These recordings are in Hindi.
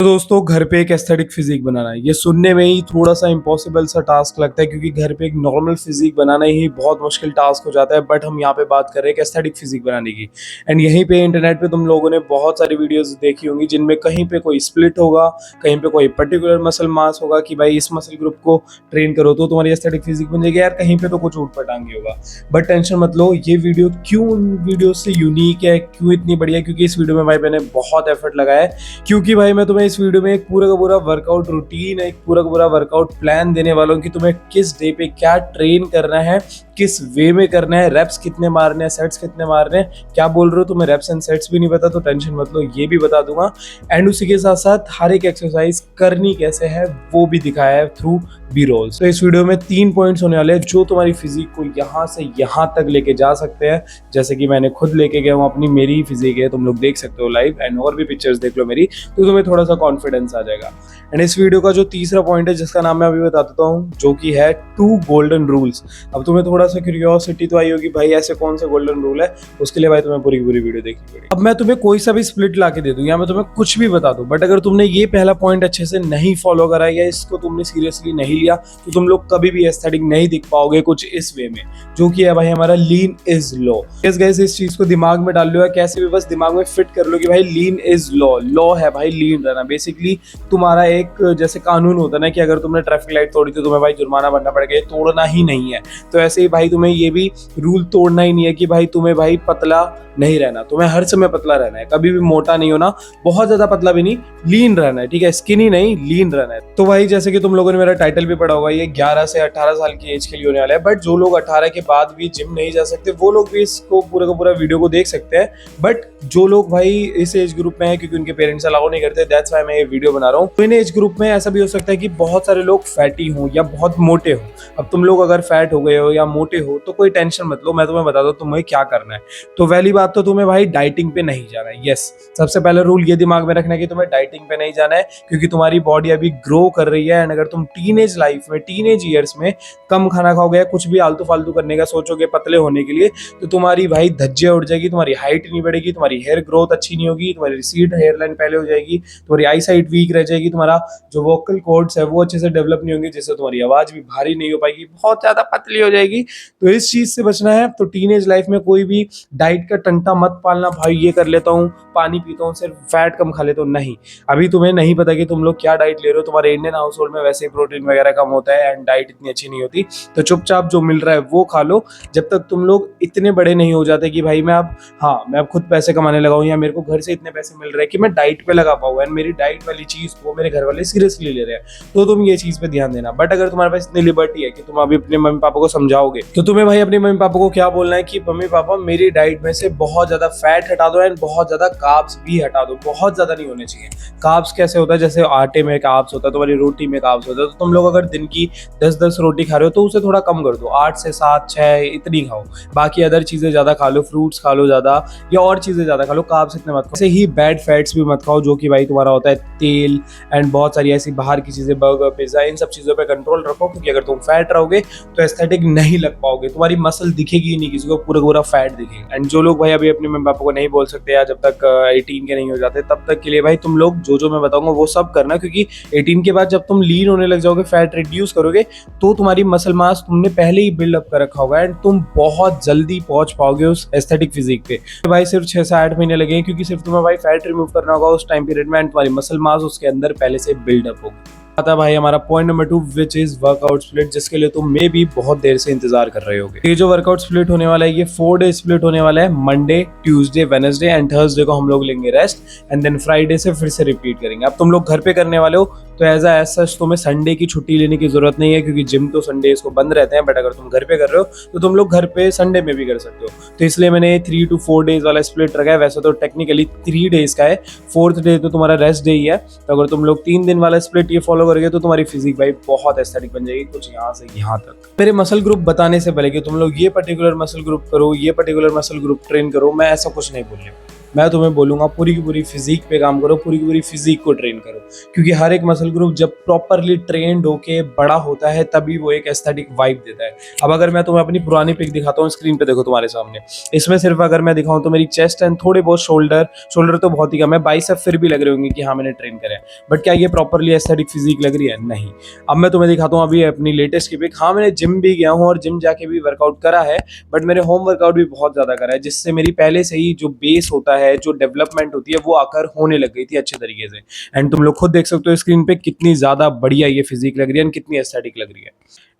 तो दोस्तों घर पे एक एस्थेटिक फिजिक बनाना है, ये सुनने में ही थोड़ा सा इम्पॉसिबल सा टास्क लगता है क्योंकि घर पे एक नॉर्मल फिजिक बनाना ही बहुत मुश्किल टास्क हो जाता है। बट हम यहाँ पे बात कर रहे हैं एक एस्थेटिक फिजिक बनाने की। एंड यहीं पे इंटरनेट पे तुम लोगों ने बहुत सारी वीडियोस देखी होंगी जिनमें कहीं पे कोई स्प्लिट होगा, कहीं पे कोई पर्टिकुलर मसल मास होगा कि भाई इस मसल ग्रुप को ट्रेन करो तो तुम्हारी एस्थेटिक फिजिक बन जाएगी। यार कहीं पे तो कुछ ऊट पटांगी होगा, बट टेंशन मत लो। ये वीडियो क्यों उन वीडियो से यूनिक है, क्यों इतनी बढ़िया है, क्योंकि इस वीडियो में भाई मैंने बहुत एफर्ट लगाया है। क्योंकि भाई मैं तुम्हें इस वीडियो में एक पूरा का पूरा वर्कआउट रूटीन, एक पूरा का पूरा वर्कआउट प्लान देने वाला हूँ कि तुम्हें किस डे पे क्या ट्रेन करना है, किस वे में करना है, रेप्स कितने मारने हैं, सेट्स कितने मारने हैं। क्या बोल रहे हो, तुम्हें रेप्स एंड सेट्स भी नहीं पता तो टेंशन मत लो, ये भी बता दूंगा। एंड उसी के साथ साथ हर एक एक्सरसाइज करनी कैसे है वो भी दिखाया है थ्रू बी रोल्स। तो इस वीडियो में 3 पॉइंट्स होने वाले हैं जो तुम्हारी फिजिक को यहाँ से यहाँ तक लेके जा सकते हैं। जैसे कि मैंने खुद लेके गया हूँ अपनी, मेरी ही फिजिक है, तुम लोग देख सकते हो लाइव। एंड और भी पिक्चर्स देख लो मेरी, तो तुम्हें थोड़ा सा कॉन्फिडेंस आ जाएगा। एंड इस वीडियो का जो तीसरा पॉइंट है जिसका नाम मैं अभी बता देता हूँ, जो कि है 2 गोल्डन रूल्स। अब तुम्हें थोड़ा सा क्यूरियोसिटी तो आई होगी भाई ऐसे कौन से गोल्डन रूल है, उसके लिए भाई तुम्हें पूरी पूरी वीडियो देखनी पड़ेगी। अब मैं तुम्हें कोई सा भी स्प्लिट ला के दे दूं या मैं तुम्हें कुछ भी बता दूं, बट अगर तुमने ये पहला पॉइंट अच्छे से नहीं फॉलो करा या इसको तुमने सीरियसली नहीं लिया तो तुम लोग कभी भी एस्थेटिक नहीं दिख पाओगे कुछ इस वे में, जो कि है भाई हमारा लीन इज लो। इस चीज को दिमाग में डाल लो या कैसे भी बस दिमाग में फिट कर लो कि भाई लीन इज लॉ है भाई लीन रहना। बेसिकली तुम्हारा एक जैसे कानून होता है ना कि अगर तुमने ट्रैफिक लाइट तोड़ी तो तुम्हें भाई जुर्माना भरना पड़ेगा, ये तोड़ना ही नहीं है। तो ऐसे ही भाई तुम्हें ये भी रूल तोड़ना ही नहीं है कि भाई तुम्हें भाई पतला नहीं रहना, तुम्हें हर समय पतला रहना है, कभी भी मोटा नहीं होना, बहुत ज्यादा पतला भी नहीं, लीन रहना है, ठीक है, स्किनी नहीं लीन रहना है। तो भाई जैसे कि तुम लोगों ने मेरा टाइटल भी पढ़ा होगा, ये 11 से 18 साल की एज के लिए होने वाला है। बट जो लोग 18 के बाद भी जिम नहीं जा सकते वो लोग भी इसको पूरा का पूरा वीडियो को देख सकते हैं। बट जो लोग भाई इस एज ग्रुप में है क्योंकि उनके पेरेंट्स अलाउ नहीं करते, दैट्स व्हाई मैं ये वीडियो बना रहा हूँ। तो इन एज ग्रुप में ऐसा भी हो सकता है कि बहुत सारे लोग फैटी हो या बहुत मोटे हो। अब तुम लोग अगर फैट हो गए हो या मोटे हो तो कोई टेंशन मत लो, मैं तुम्हें बता दूं तुम्हें क्या करना है। तो पहली बात तो तुम्हें भाई डाइटिंग पे नहीं जाना है। यस, सबसे पहले रूल ये दिमाग में रखना है कि तुम्हें डाइटिंग पे नहीं जाना है क्योंकि तुम्हारी बॉडी अभी ग्रो कर रही है। एंड अगर तुम टीनेज लाइफ में, टीनेज ईयर्स में कम खाना खाओगे, कुछ भी आलतू फालतू करने का सोचोगे पतले होने के लिए, तो तुम्हारी भाई धज्जियां उड़ जाएगी, तुम्हारी हाइट नहीं बढ़ेगी, तुम्हारी हेयर ग्रोथ अच्छी नहीं होगी, तुम्हारी रिसीड हेयर लाइन पहले हो जाएगी, तुम्हारी आई साइट वीक रह जाएगी, तुम्हारा जो वोकल कॉर्ड्स है वो अच्छे से डेवलप नहीं होंगे, जिससे तुम्हारी आवाज भी भारी नहीं हो पाएगी, बहुत ज्यादा पतली हो जाएगी। तो इस चीज से बचना है। तो टीनेज लाइफ में कोई भी डाइट का टंटा मत पालना, भाई ये कर लेता हूँ, पानी पीता हूँ, सिर्फ फैट कम खा लेता हूँ, नहीं। अभी तुम्हें नहीं पता कि तुम लोग क्या डाइट ले रहे हो, तुम्हारे इंडियन हाउस होल्ड में वैसे ही प्रोटीन वगैरह कम होता है एंड डाइट इतनी अच्छी नहीं होती। तो चुपचाप जो मिल रहा है वो खा लो जब तक तुम लोग इतने बड़े नहीं हो जाते कि भाई मैं अब खुद पैसे कमाने लगा हूँ या मेरे को घर से इतने पैसे मिल रहे हैं कि मैं डाइट पे लगा पाऊँ एंड मेरी डाइट वाली चीज को मेरे घर वाले सीरियसली ले रहे हैं, तो तुम ये चीज पे ध्यान देना। बट अगर तुम्हारे पास इतनी लिबर्टी है कि तुम अभी अपने मम्मी पापा को समझाओगे, तो तुम्हें भाई अपने मम्मी पापा को क्या बोलना है कि मम्मी पापा मेरी डाइट में से बहुत ज्यादा फैट हटा दो एंड बहुत ज्यादा कार्ब्स भी हटा दो। बहुत ज्यादा नहीं होने चाहिए। कार्ब्स कैसे होता है, जैसे आटे में कार्ब्स होता है, तुम्हारी रोटी में कार्ब्स होता है। तो तुम लोग अगर दिन की 10-10 रोटी खा रहे हो तो उसे थोड़ा कम कर दो, 8 से 7 6 इतनी खाओ। बाकी अदर चीजें ज्यादा खा लो, फ्रूट्स खा लो ज्यादा या और चीजें ज्यादा खा लो, कार्ब्स इतने मत खाओ। ऐसे ही बैड फैट्स भी मत खाओ, जो कि भाई तुम्हारा होता है तेल एंड बहुत सारी ऐसी बाहर की चीजें, बर्गर पिज्जा, इन सब चीजों पे कंट्रोल रखो। क्योंकि अगर तुम फैट रहोगे तो एस्थेटिक नहीं लग पाओगे, तुम्हारी मसल दिखेगी नहीं, किसी को पूरा पूरा फैट दिखेगा। एंड जो लोग भाई अभी अपने मम्मी पापा को नहीं बोल सकते या जब तक 18 के नहीं हो जाते तब तक के लिए भाई तुम लोग जो मैं बताऊंगा वो सब करना। क्योंकि 18 के बाद जब तुम लीन होने लग जाओगे, फैट रिड्यूस करोगे, तो तुम्हारी मसल मास तुमने पहले ही बिल्डअप कर रखा होगा एंड तुम बहुत जल्दी पहुंच पाओगे उस एस्थेटिक फिजिक पे। भाई सिर्फ 6 से 8 महीने लगेंगे क्योंकि सिर्फ तुम्हें भाई फैट रिमूव करना होगा उस टाइम पीरियड में एंड तुम्हारी मसल मास उसके अंदर पहले से बिल्डअप होगी। आता है भाई हमारा point number 2 which is workout split, जिसके लिए तुम मे भी बहुत देर से इंतजार कर रहे होगे। ये जो वर्कआउट स्प्लिट होने वाला है ये 4 डे स्प्लिट होने वाला है। Monday, Tuesday, Wednesday and Thursday को हम लोग लेंगे रेस्ट एंड देन फ्राइडे से फिर से रिपीट करेंगे। अब तुम लोग घर पे करने वाले हो तो एज सच तुम्हें संडे की छुट्टी लेने की जरूरत नहीं है क्योंकि जिम तो संडे को बंद रहते हैं। बट अगर तुम घर पे कर रहे हो तो तुम लोग घर पे संडे में भी कर सकते हो। तो इसलिए मैंने 3 to 4 डेज वाला स्प्लिट रखा है। वैसे तो टेक्निकली 3 डेज का है, 4th डे तो तुम्हारा रेस्ट डे ही है। तो अगर तुम लोग 3 दिन वाला स्प्लिट ये फॉलो करोगे तो तुम्हारी फिजिक भाई बहुत एस्थेटिक बन जाएगी, कुछ यहाँ से यहाँ तक। मेरे मसल ग्रुप बताने से पहले कि तुम लोग ये पर्टिकुलर मसल ग्रुप करो, ये पर्टिकुलर मसल ग्रुप ट्रेन करो, मैं ऐसा कुछ नहीं बोल रहा हूँ। मैं तुम्हें बोलूँगा पूरी की पूरी फिजिक पे काम करो, पूरी की पूरी फिजिक को ट्रेन करो, क्योंकि हर एक मसल ग्रुप जब प्रॉपरली ट्रेंड होके बड़ा होता है तभी वो एक एस्थेटिक वाइब देता है। अब अगर मैं तुम्हें अपनी पुरानी पिक दिखाता हूँ, स्क्रीन पे देखो तुम्हारे सामने, इसमें सिर्फ अगर मैं दिखाऊं तो मेरी चेस्ट एंड थोड़े बहुत शोल्डर तो बहुत ही कम है, बाइसेप फिर भी लग रहे होंगे कि हाँ मैंने ट्रेन करा है, बट क्या ये प्रॉपरली एस्थेटिक फिजिक लग रही है? नहीं। अब मैं तुम्हें दिखाता हूँ अभी अपनी लेटेस्ट की पिक। हाँ मैंने जिम भी गया हूँ और जिम जाके भी वर्कआउट करा है, बट मैंने होम वर्कआउट भी बहुत ज्यादा करा है, जिससे मेरी पहले से ही जो बेस होता है, जो डेवलपमेंट होती है, वो आकर होने लग गई थी अच्छे तरीके से। एंड तुम लोग खुद देख सकते हो स्क्रीन पे कितनी ज्यादा बढ़िया ये फिजिक लग रही है एंड कितनी एस्थेटिक लग रही है।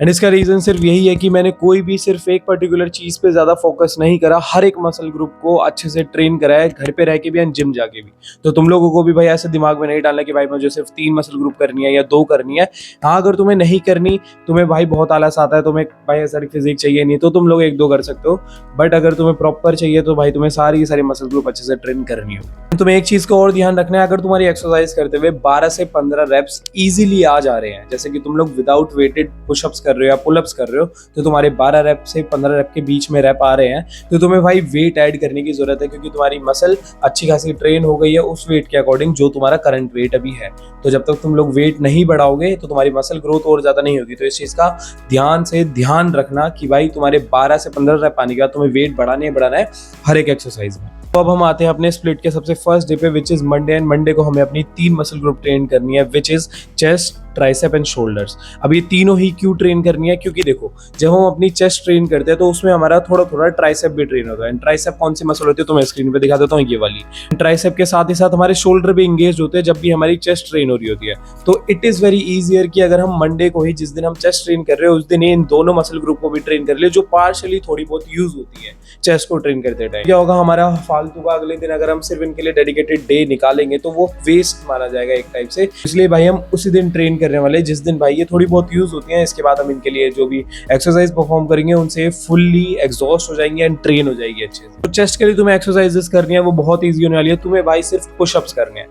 एंड इसका रीजन सिर्फ यही है कि मैंने कोई भी सिर्फ एक पर्टिकुलर चीज पे ज्यादा फोकस नहीं करा, हर एक मसल ग्रुप को अच्छे से ट्रेन करा है, घर पे रह के भी एंड जिम जाके भी। तो तुम लोगों को भी भाई ऐसे दिमाग में नहीं डालना कि भाई मुझे सिर्फ 3 मसल ग्रुप करनी है या 2 करनी है। हाँ अगर तुम्हें नहीं करनी, तुम्हें भाई बहुत आलस आता है, तुम्हें भाई ऐसा फिजिक चाहिए नहीं, तो तुम लोग 1-2 कर सकते हो, बट अगर तुम्हें प्रॉपर चाहिए तो भाई तुम्हें सारी मसल ग्रुप अच्छे से ट्रेन करनी होगी। तुम्हें एक चीज का और ध्यान रखना है, अगर तुम्हारी एक्सरसाइज करते हुए 12 से 15 रेप्स इजीली आ जा रहे हैं, जैसे कि तुम लोग विदाउट वेटेड पुशअप्स कर रहे हो या पुलअप्स कर रहे हो, तो तुम्हारे 12 रेप से 15 रेप के बीच में रेप आ रहे हैं, तो तुम्हें भाई वेट ऐड करने की जरूरत है, क्योंकि तुम्हारी मसल अच्छी खासी ट्रेन हो गई है उस वेट के अकॉर्डिंग जो तुम्हारा करंट वेट अभी है। तो जब तक तुम लोग वेट नहीं बढ़ाओगे तो तुम्हारी मसल ग्रोथ और ज्यादा नहीं होगी। तो इस चीज का ध्यान रखना कि भाई तुम्हारे 12 से 15 रेप आने के बाद तुम्हें वेट बढ़ाना है हर एक एक्सरसाइज में। तो अब हम आते हैं अपने स्प्लिट के सबसे फर्स्ट डे पे, which is Monday. And Monday को हमें अपनी 3 मसल ग्रुप ट्रेन करनी है, which is chest, tricep and shoulders. अब ये तीनों ही क्यों ट्रेन करनी है? क्योंकि देखो जब हम अपनी चेस्ट ट्रेन करते हैं तो उसमें हमारा थोड़ा ट्राइसेप भी ट्रेन होता है। ट्राइसेप कौन सी मसल होती है तो मैं स्क्रीन पे दिखा देता हूँ, ये वाली। ट्राइसेप के साथ ही साथ हमारे शोल्डर भी इंगेज होते हैं जब भी हमारी चेस्ट ट्रेन हो रही होती है। तो इट इज वेरी इजियर कि अगर हम मंडे को ही, जिस दिन हम चेस्ट ट्रेन कर रहे हैं, उस दिन इन दोनों मसल ग्रुप को भी ट्रेन कर ले, जो पार्शली थोड़ी बहुत यूज होती है चेस्ट को ट्रेन करते टाइम। क्या होगा, हमारा फालतू का अगले दिन अगर हम सिर्फ इनके लिए डेडिकेटेड डे निकालेंगे तो वो वेस्ट माना जाएगा एक टाइप से। इसलिए भाई हम उसी दिन ट्रेन करने वाले जिस दिन भाई ये थोड़ी बहुत यूज होती हैं। इसके बाद हम इनके लिए जो भी एक्सरसाइज परफॉर्म करेंगे उनसे फुल्ली एग्जॉस्ट हो जाएंगे एंड ट्रेन हो जाएगी अच्छे से। तो चेस्ट के लिए तुम्हें एक्सरसाइजेस करनी है, वो बहुत ईजी होने वाली है। तुम्हें भाई सिर्फ पुशअप्स करने हैं।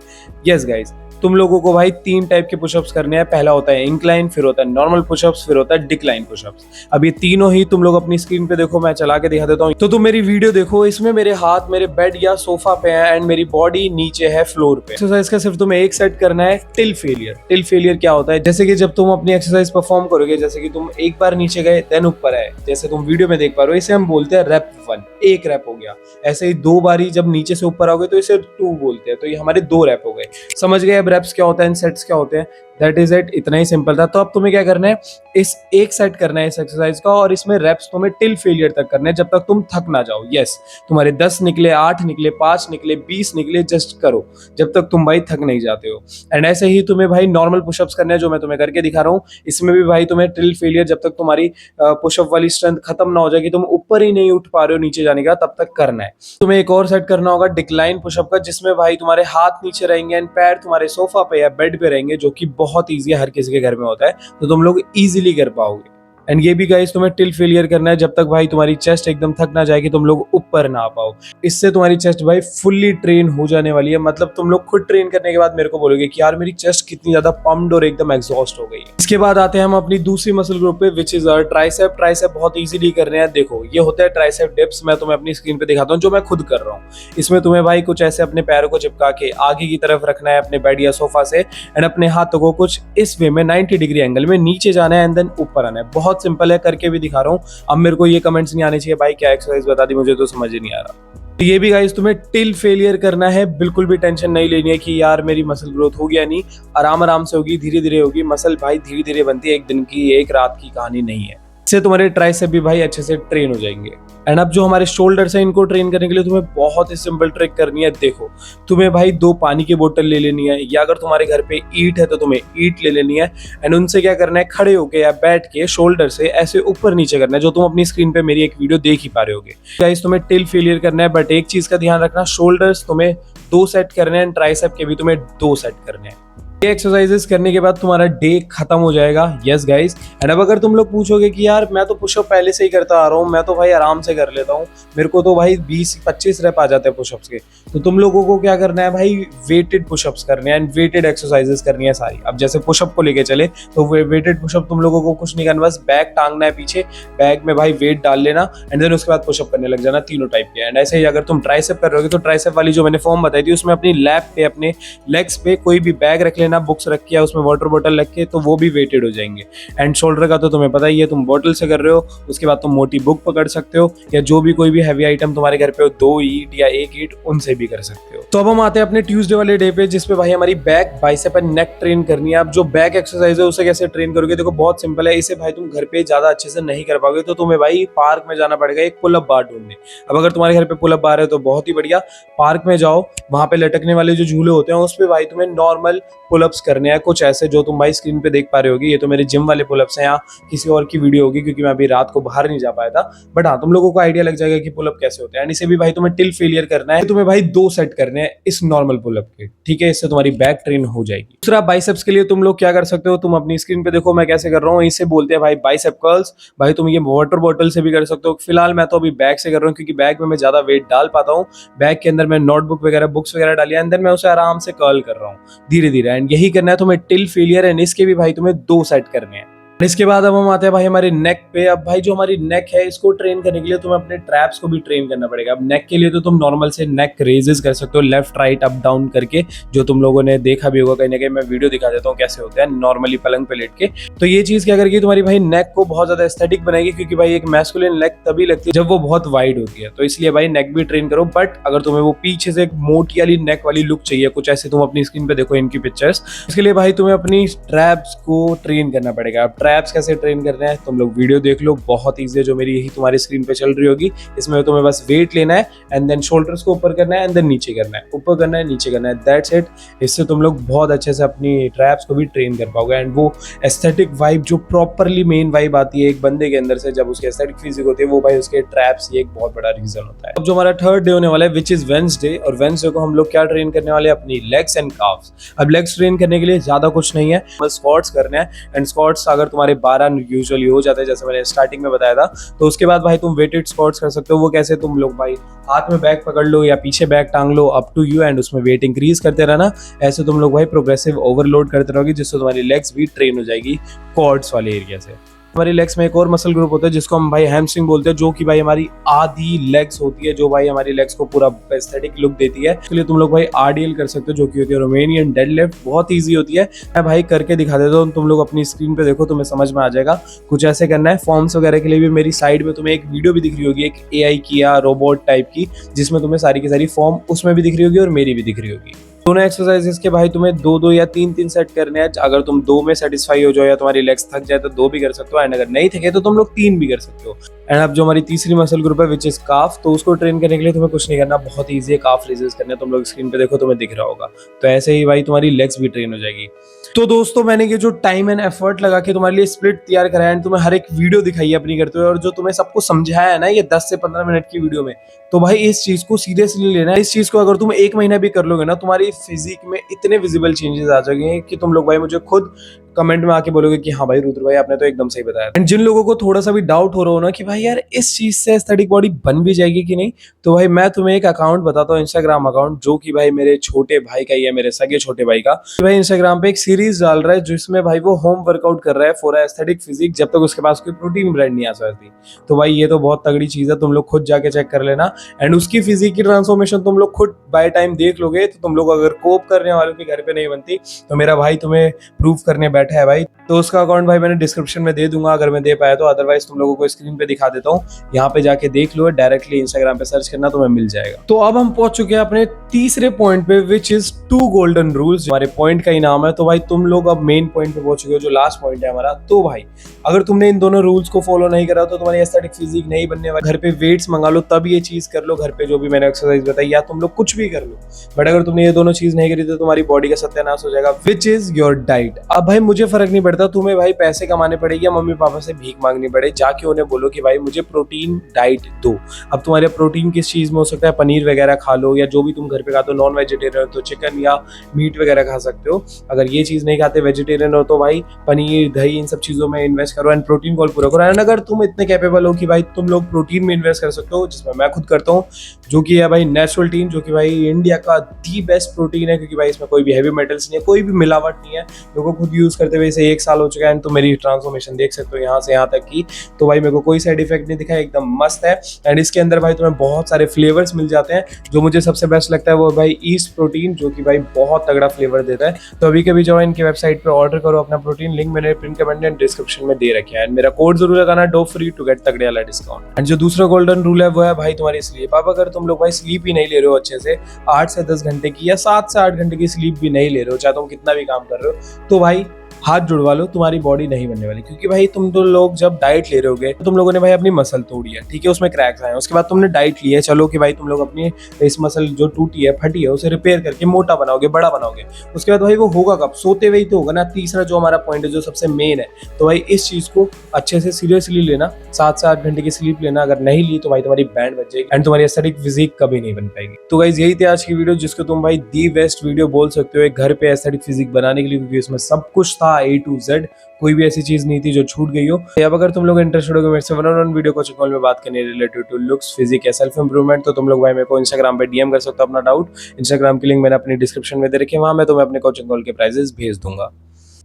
यस गाइज, तुम लोगों को भाई 3 टाइप के पुशअप्स करने हैं। पहला होता है इंक्लाइन, फिर होता है नॉर्मल पुशअप्स, फिर होता है डिक्लाइन पुशअप्स। अब ये तीनों ही तुम लोग अपनी स्क्रीन पे देखो, मैं चला के दिखा देता हूँ। तो तुम मेरी वीडियो देखो, इसमें मेरे हाथ मेरे बेड या सोफा पे है एंड मेरी बॉडी नीचे है फ्लोर पे। एक्सरसाइज का सिर्फ तुम्हें एक सेट करना है, टिल फेलियर। टिल फेलियर क्या होता है? जैसे कि जब तुम अपनी एक्सरसाइज परफॉर्म करोगे, जैसे कि तुम एक बार नीचे गए देन ऊपर आए, जैसे तुम वीडियो में देख पा रहे हो, इसे हम बोलते हैं रेप 1, 1 रेप हो गया। ऐसे ही 2 बारी जब नीचे से ऊपर आओगे तो इसे 2 बोलते हैं, तो ये हमारे 2 रेप हो गए। समझ गए अब रेप्स क्या होता है, सेट्स क्या होते हैं? दैट इज इट, इतना ही सिंपल था। तो अब तुम्हें क्या करना है, इस एक सेट करना है इस एक्सरसाइज का, और इसमें रेप्स तुम्हें टिल फेलियर तक करना है, जब तक तुम थक ना जाओ। यस, तुम्हारे 10 निकले, 8 निकले, 5 निकले, 20 निकले, जस्ट करो जब तक तुम भाई थक नहीं जाते हो। एंड ऐसे ही तुम्हें भाई नॉर्मल पुशअप्स करने हैं, जो मैं तुम्हें करके दिखा रहा हूँ। इसमें भी भाई तुम्हें टिल फेलियर, जब तक तुम्हारी पुशअप वाली स्ट्रेंथ खत्म ना हो जाएगी, तुम ऊपर ही नहीं उठ पा रहे हो नीचे जाने का, तब तक करना है। तुम्हें एक और सेट करना होगा डिक्लाइन पुशअप का, जिसमें भाई तुम्हारे हाथ नीचे रहेंगे एंड पैर तुम्हारे सोफा पे या बेड पे रहेंगे, जो कि बहुत ईजी है, हर किसी के घर में होता है, तो तुम लोग इजीली कर पाओगे। एंड ये भी गाइस तुम्हें टिल फेलियर करना है, जब तक भाई तुम्हारी चेस्ट एकदम थक ना जाएगी, तुम लोग ऊपर ना आ पाओ। इससे तुम्हारी चेस्ट भाई फुल्ली ट्रेन हो जाने वाली है। मतलब तुम लोग खुद ट्रेन करने के बाद मेरे को बोलोगे कि यार मेरी चेस्ट कितनी ज्यादा पम्प्ड और एकदम एग्जॉस्ट हो गई है। इसके बाद आते हैं हम अपनी दूसरी मसल ग्रुप पे, विच इज ट्राइसेप। ट्राइसेप बहुत इजीली करने हैं। देखो ये होता है ट्राइसेप डिप्स, मैं तुम्हें अपनी स्क्रीन पे दिखाता हूँ, जो मैं खुद कर रहा हूँ। इसमें तुम्हें भाई कुछ ऐसे अपने पैरों को चिपका के आगे की तरफ रखना है अपने बेड या सोफा से, एंड अपने हाथों को कुछ इस वे में 90 डिग्री एंगल में नीचे जाना है एंड देन ऊपर आना है। बहुत सिंपल है, करके दिखा रहा हूं। अब मेरे को ये कमेंट्स नहीं आने चाहिए भाई क्या एक्सरसाइज बता दी, मुझे तो समझ ही नहीं आ रहा। तो ये भी गाइस तुम्हें टिल फेलियर करना है। बिल्कुल भी टेंशन नहीं लेनी है कि यार मेरी मसल ग्रोथ हो गया, नहीं, आराम से होगी, धीरे धीरे होगी। मसल भाई धीरे धीरे बनती है, एक दिन की एक रात की कहानी नहीं है। इससे तुम्हारे ट्राइसेप भी भाई अच्छे से ट्रेन हो जाएंगे। एंड अब जो हमारे शोल्डर्स हैं, इनको ट्रेन करने के लिए तुम्हें बहुत ही सिंपल ट्रिक करनी है। देखो तुम्हें भाई 2 पानी की बोतल ले लेनी है, या अगर तुम्हारे घर पे ईंट है तो तुम्हें ईंट ले लेनी है। एंड उनसे क्या करना है, खड़े होके या बैठ के शोल्डर से ऐसे ऊपर नीचे करना है, जो तुम अपनी स्क्रीन पे मेरी एक वीडियो देख ही पा रहे होगे। गाइस तुम्हें टिल फेलियर करना है, बट एक चीज का ध्यान रखना, शोल्डर्स तुम्हें 2 सेट करने हैं, ट्राइसेप के भी तुम्हें 2 सेट करने हैं। ये एक्सरसाइजेस करने के बाद तुम्हारा डे खत्म हो जाएगा। Yes guys. एंड अब अगर तुम लोग पूछोगे कि यार मैं तो पुशअप पहले से ही करता आ रहा हूँ, मैं तो भाई आराम से कर लेता हूँ, मेरे को तो भाई 20-25 रेप आ जाते हैं पुशअप्स के, तो तुम लोगों को क्या करना है भाई, वेटेड पुशअप्स करने हैं एंड वेटेड एक्सरसाइजेस करनी है सारी। अब जैसे पुशअप को लेके चले तो वेटेड पुशअप तुम लोगों को कुछ नहीं करना, बस बैग टांगना है पीछे, बैग में भाई वेट डाल लेना एंड देन उसके बाद पुशअप करने लग जाना, तीनों टाइप के। एंड ऐसे ही अगर तुम ट्राइसेप कर रहे हो तो ट्राइसेप वाली जो मैंने फॉर्म बताई थी उसमें अपनी लैप पे, अपने लेग्स पे कोई भी बैग रख लेना, बुक्स रख के, उसमें वाटर बॉटल रख के, तो वो भी वेटेड हो जाएंगे। एंड शोल्डर का तो तुम्हें पता ही है, तुम बॉटल से कर रहे हो, उसके बाद तुम मोटी बुक पकड़ सकते हो या जो भी कोई भी हैवी आइटम तुम्हारे घर पे हो, 2 ईंट या 1 ईंट, उनसे भी कर सकते हो। तो अब हम आते हैं अपने ट्यूसडे वाले डे पे, जिसपे भाई हमारी back, bicep and neck train करनी है। अब जो बैक एक्सरसाइज है उसे कैसे ट्रेन करोगे, देखो बहुत सिंपल है। इसे भाई तुम घर पे ज्यादा अच्छे से नहीं कर पाओगे, तो तुम्हें भाई पार्क में जाना पड़ेगा एक पुल अप बार ढूंढने। अब अगर तुम्हारे घर पे पुल अप बार है तो बहुत ही बढ़िया, पार्क में जाओ, वहां पे लटकने वाले जो झूले होते हैं उस पे भाई तुम्हें नॉर्मल पुलअप्स करने हैं, कुछ ऐसे जो तुम भाई स्क्रीन पे देख पा रहे होगे। ये तो मेरे जिम वाले पुलअप्स हैं, या किसी और की वीडियो होगी क्योंकि मैं अभी रात को बाहर नहीं जा पाया था, बट हाँ तुम लोगों को आइडिया लग जाएगा कि पुलअप कैसे होते हैं। एंड इसे भी भाई तुम्हें टिल फेलियर करना है, तुम्हें भाई 2 सेट करने हैं इस नॉर्मल पुलअप के, ठीक है, इससे तुम्हारी बैक ट्रेन हो जाएगी। दूसरा बाइसेप्स के लिए तुम लोग क्या कर सकते हो, तुम अपनी स्क्रीन पे देखो मैं कैसे कर रहा हूँ, इसे बोलते हैं भाई बाइसेप कर्ल्स। भाई तुम ये वाटर बॉटल से भी कर सकते हो, फिलहाल मैं तो अभी बैग से कर रहा हूँ क्योंकि बैग में मैं ज्यादा वेट डाल पाता हूँ। बैग के अंदर मैं नोटबुक वगैरह, बुक्स वगैरह डाली, अंदर मैं उसे आराम से कर्ल कर रहा हूँ धीरे धीरे। एंड यही करना है तुम्हें टिल फेलियर, एंड इसके भी भाई तुम्हें 2 सेट करने हैं। इसके बाद अब हम आते हैं भाई हमारे नेक पे। अब भाई जो हमारी नेक है इसको ट्रेन करने के लिए तुम्हें अपने ट्रैप्स को भी ट्रेन करना पड़ेगा। अब नेक के लिए तो तुम नॉर्मल से नेक रेजेस कर सकते हो, लेफ्ट राइट अप डाउन करके, जो तुम लोगों ने देखा भी होगा कहीं ना कहीं, मैं वीडियो दिखा देता हूँ कैसे होता है नॉर्मली पलंग पे लेट के। तो ये चीज क्या करेगी, तुम्हारी भाई नेक को बहुत ज्यादा एस्थेटिक बनाएगी, क्योंकि भाई एक मैस्कुलिन नेक तभी लगती है जब वो बहुत वाइड होती है, तो इसलिए भाई नेक भी ट्रेन करो। बट अगर तुम्हें वो पीछे से एक मोटी वाली नेक वाली लुक चाहिए, कुछ ऐसे तुम अपनी स्क्रीन पे देखो इनकी पिक्चर्स, इसके लिए भाई तुम्हें अपनी ट्रैप्स को ट्रेन करना पड़ेगा। अब ट्रैप्स कैसे ट्रेन करना है तुम लोग वीडियो देख लो, बहुत ईजी है, जो मेरी यही तुम्हारी स्क्रीन पे चल रही होगी। इसमें तुम्हें बस वेट लेना है एंड देन शोल्डर्स को ऊपर करना है एंड देन नीचे करना है, ऊपर करना है नीचे करना है, दैट्स इट। इससे तुम लोग बहुत अच्छे से अपनी ट्रैप्स को भी ट्रेन कर पाओगे। एंड वो एस्थेटिक वाइब, जो प्रॉपरली मेन वाइब आती है एक बंदे के अंदर से जब उसकी एस्थेटिक फिजिक होती है, वो भाई उसके ट्रैप्स ही एक बहुत बड़ा रीजन होता है। अब जो हमारा थर्ड डे होने वाला है विच इज वेडनेसडे, और वेडनेसडे को हम लोग क्या ट्रेन करने वाले हैं, अपनी लेग्स एंड काफ्स। अब लेग्स ट्रेन करने के लिए ज्यादा कुछ नहीं है, बस स्क्वाट्स करने हैं। एंड स्क्वाट्स अगर तुम्हारे 12 यूजुअली हो जाते हैं, जैसे मैंने स्टार्टिंग में बताया था, तो उसके बाद भाई तुम वेटेड स्क्वाट्स कर सकते हो। वो कैसे, तुम लोग भाई हाथ में बैग पकड़ लो या पीछे बैग टांग लो, अप टू यू, एंड उसमें वेट इंक्रीज करते रहना। ऐसे तुम लोग भाई प्रोग्रेसिव ओवरलोड करते रहोगे, जिससे तुम्हारी लेग्स भी ट्रेन हो जाएगी क्वाड्स वाले एरिया से। हमारी लेग्स में एक और मसल ग्रुप होता है जिसको हम भाई हैमस्ट्रिंग बोलते हैं, जो कि भाई हमारी आधी लेग्स होती है, जो भाई हमारी लेग्स को पूरा एस्थेटिक लुक देती है। इसलिए तुम लोग भाई आरडीएल कर सकते हो, जो कि होती है रोमेनियन डेडलिफ्ट, बहुत इजी होती है। मैं भाई करके दिखा देता हूँ, तुम लोग अपनी स्क्रीन पे देखो, तुम्हें समझ में आ जाएगा। कुछ ऐसे करना है। फॉर्म्स वगैरह के लिए भी मेरी साइड में तुम्हें एक वीडियो भी दिख रही होगी, एक एआई की या रोबोट टाइप की, जिसमें तुम्हें सारी की सारी फॉर्म उसमें भी दिख रही होगी और मेरी भी दिख रही होगी। दोनों एक्सरसाइजेस के भाई तुम्हें 2-2 या 3-3 सेट करने हैं। अगर तुम 2 में सेटिस्फाई हो जाओ या तुम्हारी लेग्स थक जाए तो 2 भी कर सकते हो, एंड अगर नहीं थके तो तुम लोग 3 भी कर सकते हो। एंड अब जो हमारी तीसरी मसल ग्रुप है विच इज काफ, तो उसको ट्रेन करने के लिए तुम्हें कुछ नहीं करना, बहुत ईजी है। काफ रेजेस करने, तुम लोग स्क्रीन पे देखो तुम्हें दिख रहा होगा। तो ऐसे ही भाई तुम्हारी लेग्स भी ट्रेन हो जाएगी। तो दोस्तों मैंने ये जो टाइम एंड एफर्ट लगा के तुम्हारे लिए स्प्लिट तैयार कराया एंड तुम्हें हर एक वीडियो दिखाई है अपनी करते हुए, और जो तुम्हें सबको समझाया है ना ये 10 से 15 मिनट की वीडियो में, तो भाई इस चीज को सीरियसली लेना है। इस चीज को अगर तुम 1 महीना भी कर लोगे ना, तुम्हारी फिजिक में इतने विजिबल चेंजेस आ जाएंगे कि तुम लोग भाई मुझे खुद कमेंट में आके बोलोगे कि हाँ भाई रुद्र भाई आपने तो एकदम सही बताया। एंड जिन लोगों को थोड़ा सा भी डाउट हो रहा हो ना कि भाई यार इस चीज से एस्थेटिक बॉडी बन भी जाएगी कि नहीं, तो भाई मैं तुम्हें एक अकाउंट बताता हूँ, इंस्टाग्राम अकाउंट, जो कि भाई मेरे छोटे भाई का ही है, मेरे सगे छोटे भाई का। भाई इंस्टाग्राम पे एक सीरीज डाल रहा है जिसमें भाई वो होम वर्कआउट कर रहा है फॉर एस्थेटिक फिजिक, जब तक उसके पास कोई प्रोटीन ब्रांड नहीं आ सकती। तो भाई ये तो बहुत तगड़ी चीज है, तुम लोग खुद जाके चेक कर लेना। एंड उसकी फिजिक की ट्रांसफॉर्मेशन तुम लोग खुद बाय टाइम देख लोगे, तो तुम लोग अगर कोप करने वालों के घर पे नहीं बनती, तो मेरा भाई तुम्हें प्रूफ करने बैठा है भाई। तो उसका अकाउंट भाई मैंने डिस्क्रिप्शन में दे दूंगा अगर मैं दे पाया तो, अदरवाइज तुम लोगों को स्क्रीन पे दिखा देता हूँ, यहाँ पे जाके देख लो, डायरेक्टली इंस्टाग्राम पे सर्च करना तुम्हें मिल जाएगा। तो अब हम पहुंच चुके हैं अपने तीसरे पॉइंट पे विच इज 2 गोल्डन रूल्स, हमारे पॉइंट का ही नाम है। तो भाई तुम लोग अब मेन पॉइंट पे पहुंच चुके हो, जो लास्ट पॉइंट है हमारा। तो भाई अगर तुमने इन दोनों रूल्स को फॉलो नहीं करा तो तुम्हारी एस्थेटिक फिजिक नहीं बनने वाली। घर पे वेट्स मंगा लो, तब ये चीज कर लो, घर पे जो भी मैंने एक्सरसाइज बताई, या तुम लोग कुछ भी कर लो, बट अगर तुमने ये दोनों चीज नहीं करी तो तुम्हारी बॉडी का सत्यानाश हो जाएगा, विच इज योर डाइट। अब भाई मुझे फ़र्क नहीं पड़ता, तुम्हें भाई पैसे कमाने पड़ेंगे या मम्मी-पापा से भीख माँगनी पड़े, जाके उन्हें बोलो कि भाई मुझे प्रोटीन डाइट दो। अब तुम्हारे प्रोटीन किस चीज़ में हो सकता है, पनीर वगैरह खा लो या जो भी तुम घर पे खाते हो, नॉन वेजिटेरियन हो तो चिकन या मीट वगैरह खा सकते हो। अगर ये चीज़ नहीं खाते, वेजिटेरियन हो, तो भाई पनीर, दही इन सब चीज़ों में इन्वेस्ट करो एंड प्रोटीन गोल पूरा करो। एंड अगर तुम इतने कैपेबल हो कि भाई तुम लोग प्रोटीन में इन्वेस्ट कर सकते हो, जिसमें मैं खुद करता हूँ, जो कि है भाई नेस्टोल्टीन, जो कि भाई इंडिया का दी बेस्ट प्रोटीन है, क्योंकि भाई इसमें कोई भी हैवी मेटल्स नहीं है, कोई भी मिलावट नहीं है। मेरे को खुद यूज़ करते हुए इसे 1 साल हो चुका है, तो मेरी ट्रांसफॉर्मेशन देख सकते हो यहाँ से यहाँ तक की। तो भाई मेरे को कोई साइड इफेक्ट नहीं दिखा, एकदम मस्त है। एंड इसके अंदर भाई तुम्हें बहुत सारे फ्लेवर्स मिल जाते हैं। जो मुझे सबसे बेस्ट लगता है वो भाई ईस्ट प्रोटीन, जो कि भाई बहुत तगड़ा फ्लेवर देता है। तो अभी के भी जाओ इनकी वेबसाइट पे ऑर्डर करो अपना प्रोटीन, लिंक मैंने पिन कमेंट एंड डिस्क्रिप्शन में दे रखे हैं। एंड मेरा कोड जरूर लगाना, डो फ्री टू गेट तगड़े वाला डिस्काउंट। एंड जो दूसरा गोल्डन रूल है वो है भाई तुम्हारी स्लीप। अब अगर तुम लोग भाई स्लीप ही नहीं ले रहे हो अच्छे से, 8 से 10 घंटे की या 7 से 8 घंटे की स्लीप भी नहीं ले रहे हो, चाहे तुम कितना भी काम कर रहे हो, तो भाई हाथ जुड़वा लो, तुम्हारी बॉडी नहीं बनने वाली। क्योंकि भाई तुम तो लोग जब डाइट ले रहे होगे, तो तुम लोगों ने भाई अपनी मसल तोड़ी है, ठीक है, उसमें क्रैक्स आए हैं, उसके बाद तुमने डाइट ली है, चलो कि भाई तुम लोग अपनी इस मसल जो टूटी है, फटी है, उसे रिपेयर करके मोटा बनाओगे, बड़ा बनाओगे। उसके बाद भाई वो होगा कब? सोते हुए ही तो होगा ना। तीसरा जो हमारा पॉइंट है, जो सबसे मेन है, तो भाई इस चीज को अच्छे से सीरियसली लेना। 7 से 8 घंटे की स्लीप लेना, अगर नहीं ली तो भाई तुम्हारी बैंड बच जाएगी एंड तुम्हारी एस्थेटिक फिजिक कभी नहीं बन पाएगी। तो गाइस यही थी आज की वीडियो, जिसको तुम भाई दी बेस्ट वीडियो बोल सकते हो एक घर पे एस्थेटिक फिजिक बनाने के लिए, क्योंकि इसमें सब कुछ था A to Z। कोई भी ऐसी चीज नहीं थी जो छूट गई हो। अब अगर तुम लोग इंटरेस्टेड हो मेरे से one on one video coaching call में बात करने रिलेटेड टू लुक्स, फिजिक या सेल्फ इंप्रूवमेंट, तो तुम लोग भाई मेरे को इंस्टाग्राम पे डीएम कर सकते हो अपना डाउट। इंस्टाग्राम की लिंक मैंने अपनी डिस्क्रिप्शन में दे रखी है, वहां मैं तुम्हें अपने कोचिंग कॉल के प्राइजेस भेज दूंगा।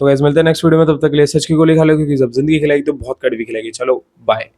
तो गाइस मिलते हैं नेक्स्ट वीडियो में, तब तक के लिए सच की गोली खा लो, क्योंकि जब जिंदगी खिलाएगी तो बहुत कड़वी खिलाएगी। चलो बाय।